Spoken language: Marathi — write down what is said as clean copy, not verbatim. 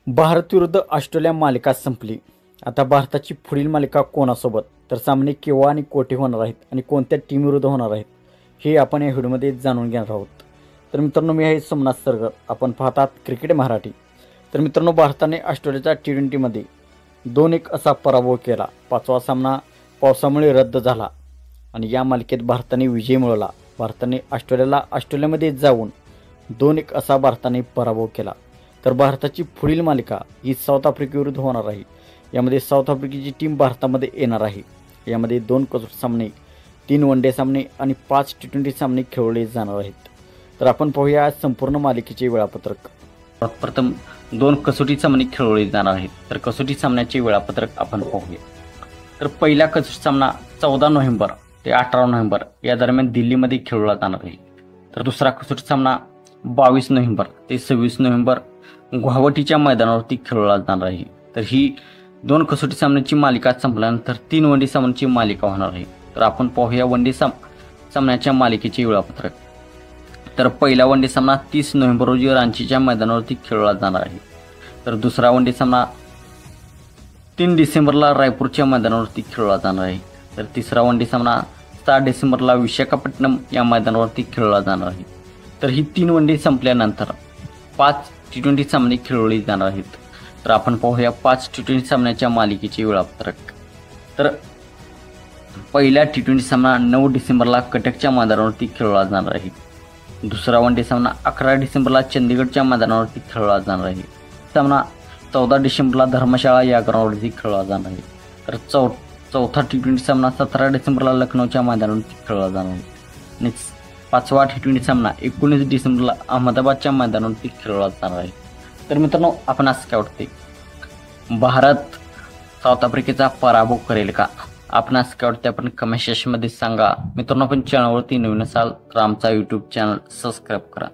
भारत विरुद्ध ऑस्ट्रेलिया मालिका संपली. आता भारताची पुढील मालिका कोणासोबत, तर सामने केव्हा आणि कोठे होणार आहेत आणि कोणत्या टीम विरुद्ध होणार आहेत हे आपण या व्हिडिओमध्ये जाणून घेणार आहोत. तर मित्रांनो, मी आहे सोमनाथ सरगर, आपण पाहतात क्रिकेट मराठी. तर मित्रांनो, भारताने ऑस्ट्रेलियाच्या T20मध्ये 2-1 असा पराभव केला. 5वा सामना पावसामुळे रद्द झाला आणि या मालिकेत भारताने विजय मिळवला. भारताने ऑस्ट्रेलियामध्ये जाऊन 2-1 असा भारताने पराभव केला. तर भारताची पुढील मालिका ही साऊथ आफ्रिकेविरुद्ध होणार आहे. यामध्ये साऊथ आफ्रिकेची टीम भारतामध्ये येणार आहे. यामध्ये 2 कसोटी सामने, 3 वन-डे सामने आणि 5 T20 सामने खेळवले जाणार आहेत. तर आपण पाहूया संपूर्ण मालिकेचे वेळापत्रक. प्रथम 2 कसोटी सामने खेळवले जाणार आहेत. तर कसोटी सामन्याचे वेळापत्रक आपण पाहूया. तर पहिला कसोटी सामना 14 नोव्हेंबर ते 18 नोव्हेंबर या दरम्यान दिल्लीमध्ये खेळवला जाणार आहे. तर दुसरा कसोटी सामना 22 नोव्हेंबर ते 26 नोव्हेंबर गुवाहाटीच्या मैदानावरती खेळवला जाणार आहे. तर ही 2 कसोटी सामन्याची मालिका संपल्यानंतर 3 वन-डे सामन्याची मालिका होणार आहे. तर आपण पाहूया वन-डे सामन्याच्या मालिकेचे वेळापत्रक. तर पहिला वन-डे सामना 30 नोव्हेंबर रोजी रांचीच्या मैदानावरती खेळवला जाणार आहे. तर दुसरा वन-डे सामना 3 डिसेंबरला रायपूरच्या मैदानावरती खेळवला जाणार आहे. तर तिसरा वन-डे सामना 7 डिसेंबरला विशाखापट्टणम या मैदानावरती खेळवला जाणार आहे. तर ही 3 वन-डे संपल्यानंतर 5 T20 सामने खेळवले जाणार आहेत. तर आपण पाहूया 5 T20 सामन्याच्या मालिकेचे वेळापत्रक. तर पहिला T20 सामना 9 डिसेंबरला कटकच्या मैदानावरती खेळवला जाणार आहे. दुसरा वन-डे सामना 11 डिसेंबरला चंदीगडच्या मैदानावरती खेळवला जाणार आहे. सामना 14 डिसेंबरला धर्मशाळा या ग्राउंडवरती खेळवला जाणार आहे. तर चौथा T20 सामना 17 डिसेंबरला लखनौच्या मैदानावरती खेळवला जाणार आहे. आणि 5वा T20 सामना 19 डिसेंबरला अहमदाबादच्या मैदानावरती खेळवला जाणार आहे. तर मित्रांनो, आपण असं काय वाटते, भारत साऊथ आफ्रिकेचा पराभव करेल का? आपण असं काय वाटते, आपण कमेंट सेक्शनमध्ये सांगा. मित्रांनो, आपण चॅनलवरती नवीन असाल तर आमचा यूट्यूब चॅनल सबस्क्राईब करा.